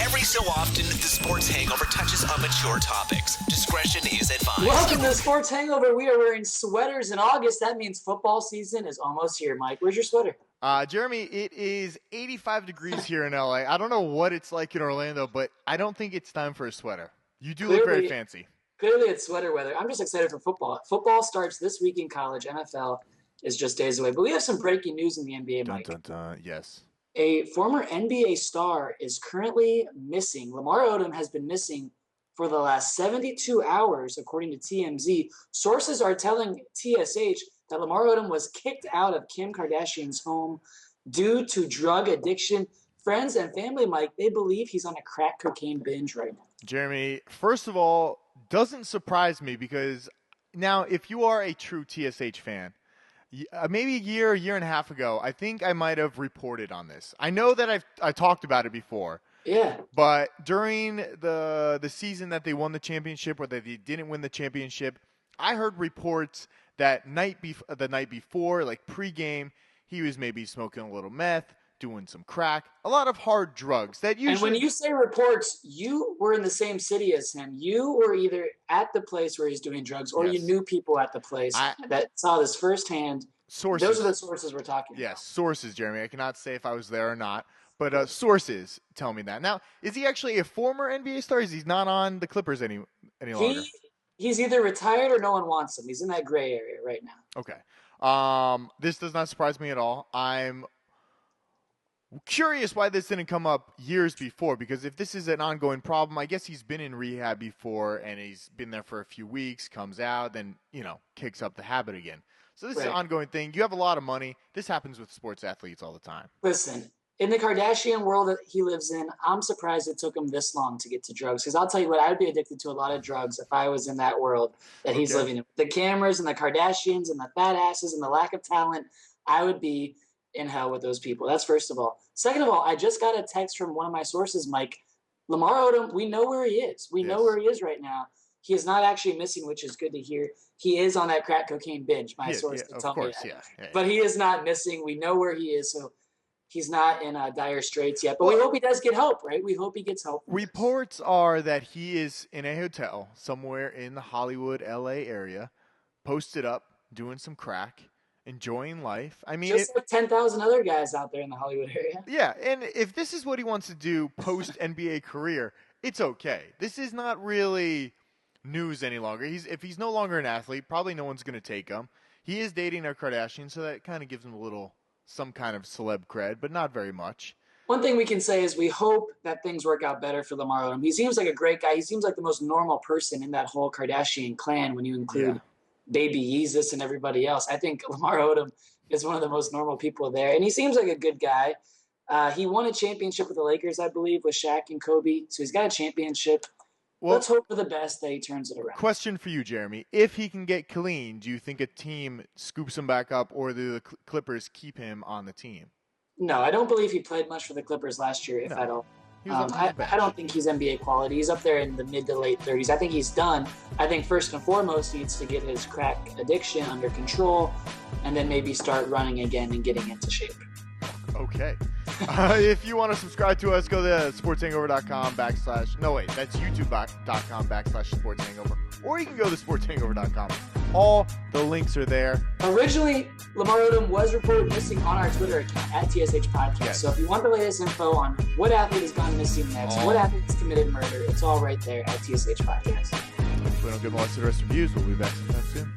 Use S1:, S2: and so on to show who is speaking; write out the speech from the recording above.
S1: Every so often, the Sports Hangover touches on mature topics. Discretion is advised.
S2: Welcome to the Sports Hangover. We are wearing sweaters in August. That means football season is almost here. Mike, where's your sweater?
S3: Jeremy, it is 85 degrees here in LA. I don't know what it's like in Orlando, but I don't think it's time for a sweater. You do look very fancy.
S2: Clearly, it's sweater weather. I'm just excited for football. Football starts this week in college. NFL is just days away. But we have some breaking news in the NBA, Mike.
S3: Dun, dun, dun. Yes.
S2: A former NBA star is currently missing. Lamar Odom has been missing for the last 72 hours, according to TMZ. Sources are telling TSH that Lamar Odom was kicked out of Kim Kardashian's home due to drug addiction. Friends and family, Mike, they believe he's on a crack cocaine binge right now.
S3: Jeremy, first of all, doesn't surprise me because now if you are a true TSH fan, maybe a year and a half ago, I think I might have reported on this. I know that I talked about it before.
S2: Yeah.
S3: But during the season that they won the championship or that they didn't win the championship, I heard reports that the night before, like pregame, he was maybe smoking a little meth, doing some crack, a lot of hard drugs. That usually.
S2: And when you say reports, you were in the same city as him. You were either at the place where he's doing drugs, or you knew people at the place that saw this firsthand.
S3: Sources.
S2: Those are the sources we're talking about.
S3: Yes, sources, Jeremy. I cannot say if I was there or not, but sources tell me that. Now, is he actually a former NBA star? Is he not on the Clippers any longer?
S2: He's either retired or no one wants him. He's in that gray area right now.
S3: Okay. This does not surprise me at all. I'm curious why this didn't come up years before, because if this is an ongoing problem, I guess he's been in rehab before and he's been there for a few weeks, comes out, then, kicks up the habit again. So this is an ongoing thing. You have a lot of money. This happens with sports athletes all the time.
S2: Listen, in the Kardashian world that he lives in, I'm surprised it took him this long to get to drugs. Because I'll tell you what, I would be addicted to a lot of drugs if I was in that world that he's living in. The cameras and the Kardashians and the fat asses and the lack of talent, I would be in hell with those people. That's first of all. Second of all, I just got a text from one of my sources, Mike. Lamar Odom, we know where he is. We know where he is right now. He is not actually missing, which is good to hear. He is on that crack cocaine binge, my source to tell me that.
S3: Yeah.
S2: But he is not missing. We know where he is, so he's not in dire straits yet. But we hope he does get help, right? We hope he gets help.
S3: Reports are that he is in a hotel somewhere in the Hollywood, LA area, posted up, doing some crack, enjoying life. I mean,
S2: just like 10,000 other guys out there in the Hollywood area.
S3: Yeah, and if this is what he wants to do post-NBA career, it's okay. This is not really news any longer. If he's no longer an athlete, probably no one's going to take him. He is dating a Kardashian, so that kind of gives him some kind of celeb cred, but not very much.
S2: One thing we can say is we hope that things work out better for Lamar Odom. He seems like a great guy. He seems like the most normal person in that whole Kardashian clan when you include Baby Yeezus and everybody else. I think Lamar Odom is one of the most normal people there, and he seems like a good guy. He won a championship with the Lakers, I believe, with Shaq and Kobe, so he's got a championship. Well, let's hope for the best that he turns it around.
S3: Question for you, Jeremy. If he can get clean, do you think a team scoops him back up, or do the Clippers keep him on the team?
S2: No, I don't believe he played much for the Clippers last year, if at all. I don't think he's NBA quality. He's up there in the mid to late 30s. I think he's done. I think first and foremost he needs to get his crack addiction under control and then maybe start running again and getting into shape.
S3: Okay. If you want to subscribe to us, go to sportshangover.com / that's youtube.com /sportshangover. Or you can go to sportshangover.com. All the links are there.
S2: Originally, Lamar Odom was reported missing on our Twitter account at TSH Podcast.
S3: Yes.
S2: So if you want the latest info on what athlete has gone missing next, what athlete has committed murder, it's all right there at TSH Podcast.
S3: If we don't get molested or reviews, we'll be back sometime soon.